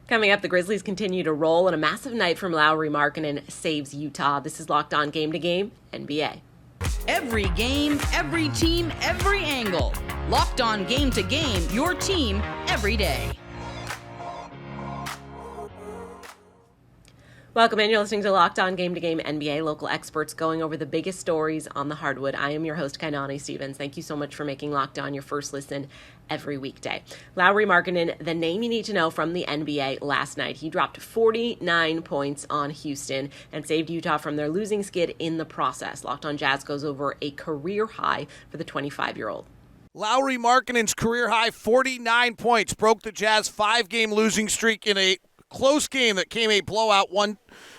Coming up, the Grizzlies continue to roll, and a massive night from Lauri Markkanen saves Utah. This is Locked On Game to Game NBA. Every game, every team, every angle. Locked On Game to Game, your team every day. Welcome in. You're listening to Locked On Game to Game NBA, local experts going over the biggest stories on the hardwood. I am your host, Kainani Stevens. Thank you so much for making Locked On your first listen every weekday. Lauri Markkanen, the name you need to know from the NBA last night. He dropped 49 points on Houston and saved Utah from their losing skid in the process. Locked On Jazz goes over a career high for the 25-year-old. Lauri Markkanen's career high 49 points broke the Jazz 5-game losing streak in a close game that came a blowout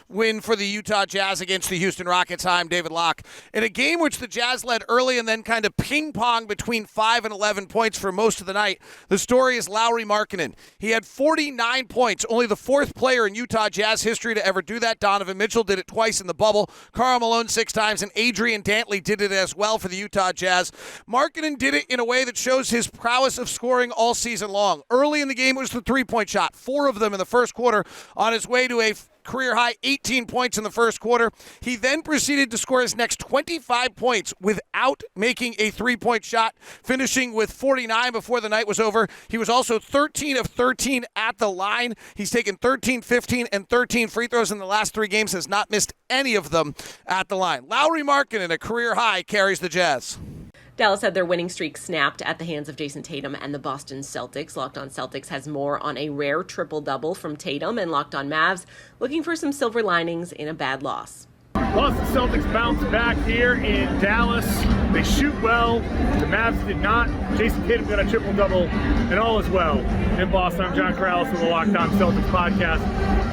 win for the Utah Jazz against the Houston Rockets. I'm David Locke. In a game which the Jazz led early and then kind of ping-pong between 5 and 11 points for most of the night, the story is Lauri Markkanen. He had 49 points, only the fourth player in Utah Jazz history to ever do that. Donovan Mitchell did it twice in the bubble, Karl Malone 6 times, and Adrian Dantley did it as well for the Utah Jazz. Markkanen did it in a way that shows his prowess of scoring all season long. Early in the game, it was the three-point shot, 4 of them in the first quarter, on his way to a career-high 18 points in the first quarter. He then proceeded to score his next 25 points without making a three-point shot, finishing with 49 before the night was over. He was also 13 of 13 at the line. He's taken 13, 15, and 13 free throws in the last 3 games, has not missed any of them at the line. Lauri Markkanen, a career high, carries the Jazz. Dallas had their winning streak snapped at the hands of Jayson Tatum and the Boston Celtics. Locked On Celtics has more on a rare triple-double from Tatum, and Locked On Mavs looking for some silver linings in a bad loss. Boston Celtics bounce back here in Dallas. They shoot well. The Mavs did not. Jayson Tatum got a triple-double, and all is well in Boston. I'm John Corrales from the Locked On Celtics podcast.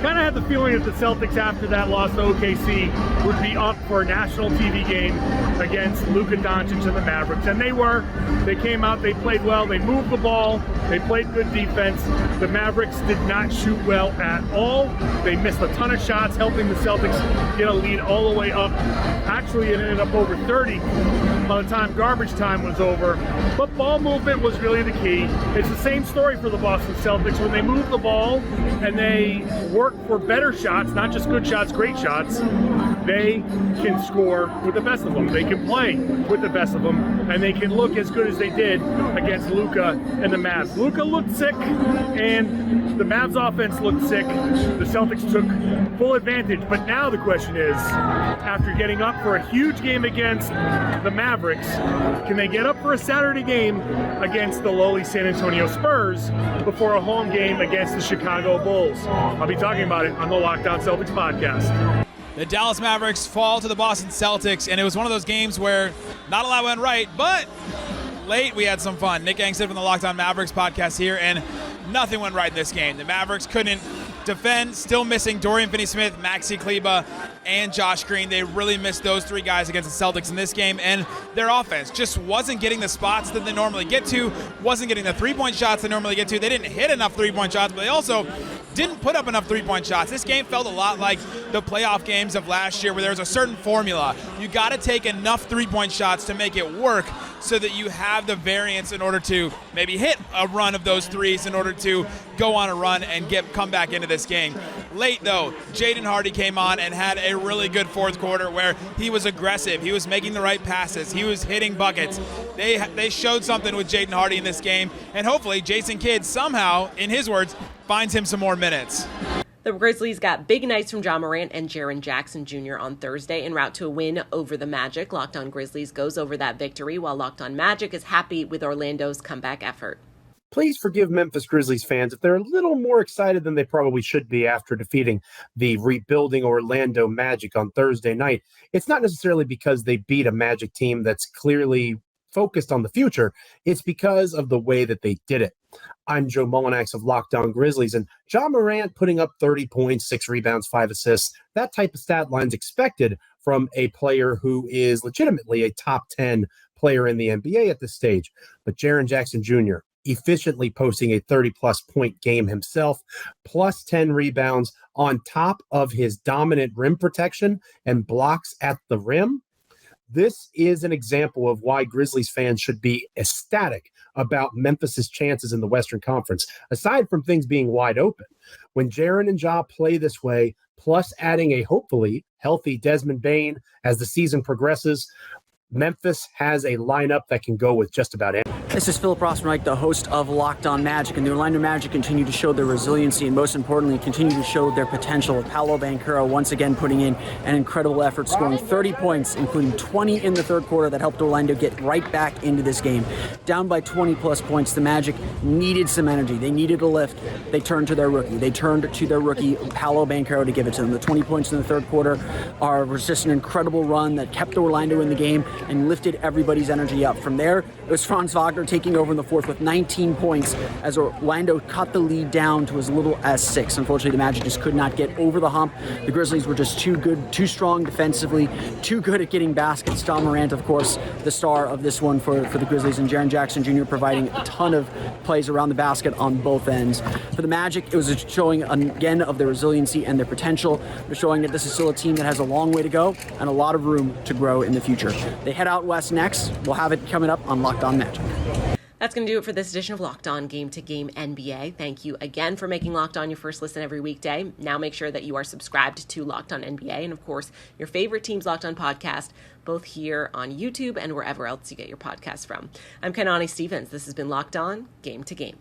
Kind of had the feeling that the Celtics, after that loss to OKC, would be up for a national TV game against Luka Doncic and the Mavericks, and they were. They came out, they played well, they moved the ball, they played good defense. The Mavericks did not shoot well at all. They missed a ton of shots, helping the Celtics get a lead all the way up. Actually, it ended up over 30 by the time garbage time was over. But ball movement was really the key. It's the same story for the Boston Celtics. When they move the ball and they work for better shots, not just good shots, great shots, they can score with the best of them. They can play with the best of them, and they can look as good as they did against Luka and the Mavs. Luka looked sick, and the Mavs offense looked sick. The Celtics took full advantage. But now the question is, after getting up for a huge game against the Mavericks, can they get up for a Saturday game against the lowly San Antonio Spurs before a home game against the Chicago Bulls? I'll be talking about it on the Locked On Celtics podcast. The Dallas Mavericks fall to the Boston Celtics, and it was one of those games where not a lot went right, but late we had some fun. Nick Angstead from the Locked On Mavericks podcast here, and nothing went right in this game. The Mavericks couldn't defend, still missing Dorian Finney-Smith, Maxi Kleber, and Josh Green. They really missed those 3 guys against the Celtics in this game, and their offense just wasn't getting the spots that they normally get to, wasn't getting the three-point shots they normally get to. They didn't hit enough three-point shots, but they also didn't put up enough three-point shots. This game felt a lot like the playoff games of last year, where there was a certain formula. You got to take enough three-point shots to make it work so that you have the variance in order to maybe hit a run of those threes in order to go on a run and come back into this game. Late, though, Jaden Hardy came on and had a really good fourth quarter where he was aggressive. He was making the right passes. He was hitting buckets. They showed something with Jaden Hardy in this game, and hopefully Jason Kidd somehow, in his words, finds him some more minutes. The Grizzlies got big nights from Ja Morant and Jaren Jackson Jr. on Thursday en route to a win over the Magic. Locked On Grizzlies goes over that victory, while Locked On Magic is happy with Orlando's comeback effort. Please forgive Memphis Grizzlies fans if they're a little more excited than they probably should be after defeating the rebuilding Orlando Magic on Thursday night. It's not necessarily because they beat a Magic team that's clearly focused on the future. It's because of the way that they did it. I'm Joe Mullinax of Locked On Grizzlies, and Ja Morant putting up 30 points, 6 rebounds, 5 assists. That type of stat line's expected from a player who is legitimately a top 10 player in the NBA at this stage. But Jaren Jackson Jr., efficiently posting a 30-plus point game himself, plus 10 rebounds on top of his dominant rim protection and blocks at the rim. This is an example of why Grizzlies fans should be ecstatic about Memphis's chances in the Western Conference, aside from things being wide open. When Jaren and Ja play this way, plus adding a hopefully healthy Desmond Bane as the season progresses, Memphis has a lineup that can go with just about anything. This is Philip Rossman-Reich, the host of Locked On Magic, and the Orlando Magic continue to show their resiliency and, most importantly, continue to show their potential. With Paolo Banchero once again putting in an incredible effort, scoring 30 points, including 20 in the third quarter that helped Orlando get right back into this game. Down by 20-plus points, the Magic needed some energy. They needed a lift. They turned to their rookie. They turned to their rookie, Paolo Banchero, to give it to them. The 20 points in the third quarter was just an incredible run that kept Orlando in the game and lifted everybody's energy up. From there, it was Franz Wagner taking over in the fourth with 19 points as Orlando cut the lead down to as little as 6. Unfortunately, the Magic just could not get over the hump. The Grizzlies were just too good, too strong defensively, too good at getting baskets. John Morant, of course, the star of this one for the Grizzlies, and Jaren Jackson Jr. providing a ton of plays around the basket on both ends. For the Magic, it was a showing, again, of their resiliency and their potential. They're showing that this is still a team that has a long way to go and a lot of room to grow in the future. They head out west next. We'll have it coming up on Locked On Magic. That's going to do it for this edition of Locked On Game to Game NBA. Thank you again for making Locked On your first listen every weekday. Now make sure that you are subscribed to Locked On NBA and, of course, your favorite team's Locked On podcast, both here on YouTube and wherever else you get your podcasts from. I'm Kanani Stevens. This has been Locked On Game to Game.